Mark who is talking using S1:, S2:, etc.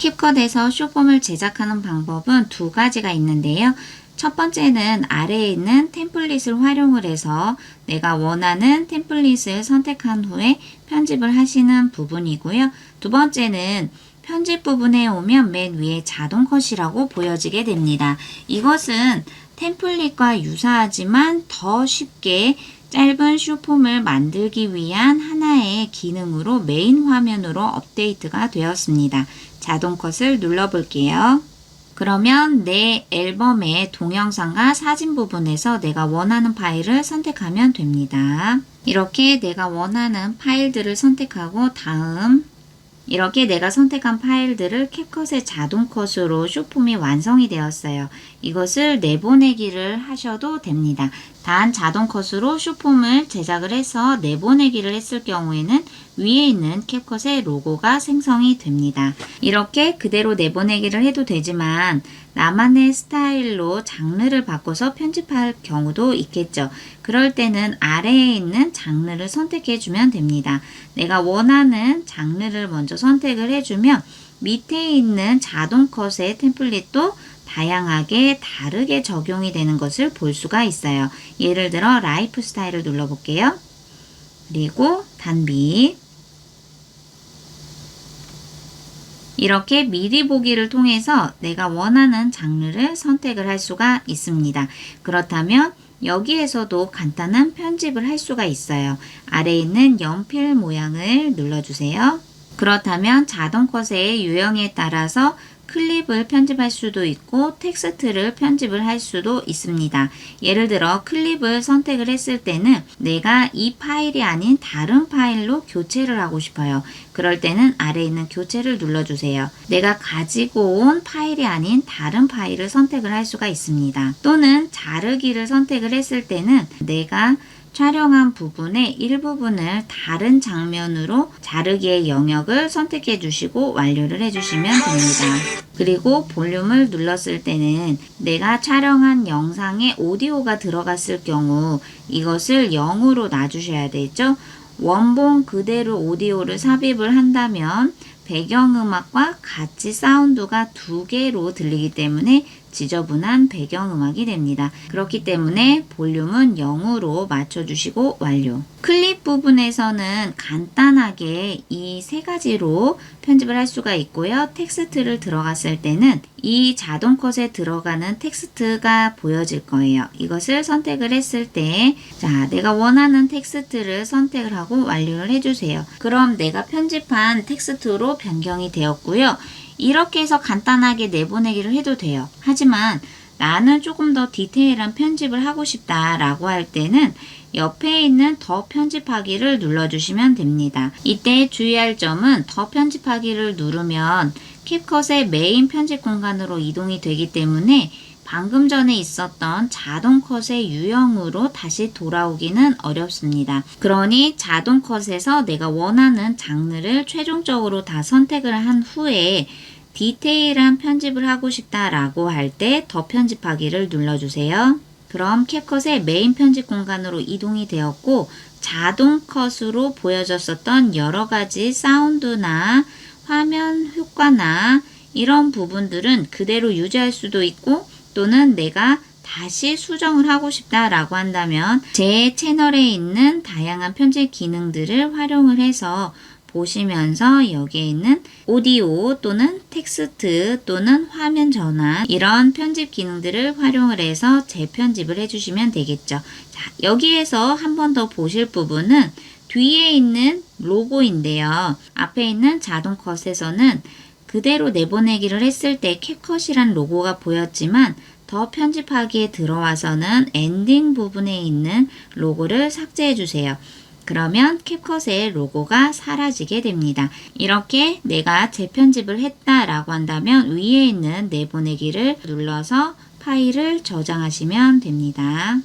S1: 캡컷에서 숏폼을 제작하는 방법은 두 가지가 있는데요. 첫 번째는 아래에 있는 템플릿을 활용을 해서 내가 원하는 템플릿을 선택한 후에 편집을 하시는 부분이고요. 두 번째는 편집 부분에 오면 맨 위에 자동 컷이라고 보여지게 됩니다. 이것은 템플릿과 유사하지만 더 쉽게 짧은 숏폼을 만들기 위한 하나의 기능으로 메인 화면으로 업데이트가 되었습니다. 자동 컷을 눌러볼게요. 그러면 내 앨범의 동영상과 사진 부분에서 내가 원하는 파일을 선택하면 됩니다. 이렇게 내가 원하는 파일들을 선택하고 다음 이렇게 내가 선택한 파일들을 캡컷의 자동 컷으로 숏폼이 완성이 되었어요. 이것을 내보내기를 하셔도 됩니다. 단 자동 컷으로 숏폼을 제작을 해서 내보내기를 했을 경우에는 위에 있는 캡컷의 로고가 생성이 됩니다. 이렇게 그대로 내보내기를 해도 되지만 나만의 스타일로 장르를 바꿔서 편집할 경우도 있겠죠. 그럴 때는 아래에 있는 장르를 선택해 주면 됩니다. 내가 원하는 장르를 먼저 선택을 해주면 밑에 있는 자동 컷의 템플릿도 다양하게 다르게 적용이 되는 것을 볼 수가 있어요. 예를 들어 라이프 스타일을 눌러볼게요. 그리고 단비 이렇게 미리 보기를 통해서 내가 원하는 장르를 선택을 할 수가 있습니다. 그렇다면 여기에서도 간단한 편집을 할 수가 있어요. 아래에 있는 연필 모양을 눌러주세요. 그렇다면 자동 컷의 유형에 따라서 클립을 편집할 수도 있고 텍스트를 편집을 할 수도 있습니다. 예를 들어 클립을 선택을 했을 때는 내가 이 파일이 아닌 다른 파일로 교체를 하고 싶어요. 그럴 때는 아래에 있는 교체를 눌러주세요. 내가 가지고 온 파일이 아닌 다른 파일을 선택을 할 수가 있습니다. 또는 자르기를 선택을 했을 때는 내가 촬영한 부분의 일부분을 다른 장면으로 자르기의 영역을 선택해 주시고 완료를 해주시면 됩니다. 그리고 볼륨을 눌렀을 때는 내가 촬영한 영상에 오디오가 들어갔을 경우 이것을 0으로 놔주셔야 되죠. 원본 그대로 오디오를 삽입을 한다면 배경음악과 같이 사운드가 두 개로 들리기 때문에 지저분한 배경음악이 됩니다. 그렇기 때문에 볼륨은 0으로 맞춰주시고 완료. 클립 부분에서는 간단하게 이 세 가지로 편집을 할 수가 있고요. 텍스트를 들어갔을 때는 이 자동 컷에 들어가는 텍스트가 보여질 거예요. 이것을 선택을 했을 때 내가 원하는 텍스트를 선택을 하고 완료를 해주세요. 그럼 내가 편집한 텍스트로 변경이 되었고요. 이렇게 해서 간단하게 내보내기를 해도 돼요. 하지만 나는 조금 더 디테일한 편집을 하고 싶다 라고 할 때는 옆에 있는 더 편집하기를 눌러주시면 됩니다. 이때 주의할 점은 더 편집하기를 누르면 캡컷의 메인 편집 공간으로 이동이 되기 때문에 방금 전에 있었던 자동 컷의 유형으로 다시 돌아오기는 어렵습니다. 그러니 자동 컷에서 내가 원하는 장르를 최종적으로 다 선택을 한 후에 디테일한 편집을 하고 싶다라고 할 때 더 편집하기를 눌러주세요. 그럼 캡컷의 메인 편집 공간으로 이동이 되었고 자동 컷으로 보여졌었던 여러 가지 사운드나 화면 효과나 이런 부분들은 그대로 유지할 수도 있고 또는 내가 다시 수정을 하고 싶다라고 한다면 제 채널에 있는 다양한 편집 기능들을 활용을 해서 보시면서 여기에 있는 오디오 또는 텍스트 또는 화면 전환 이런 편집 기능들을 활용을 해서 재편집을 해주시면 되겠죠. 자, 여기에서 한 번 더 보실 부분은 뒤에 있는 로고인데요. 앞에 있는 자동 컷에서는 그대로 내보내기를 했을 때 캡컷이란 로고가 보였지만 더 편집하기에 들어와서는 엔딩 부분에 있는 로고를 삭제해 주세요. 그러면 캡컷의 로고가 사라지게 됩니다. 이렇게 내가 재편집을 했다라고 한다면 위에 있는 내보내기를 눌러서 파일을 저장하시면 됩니다.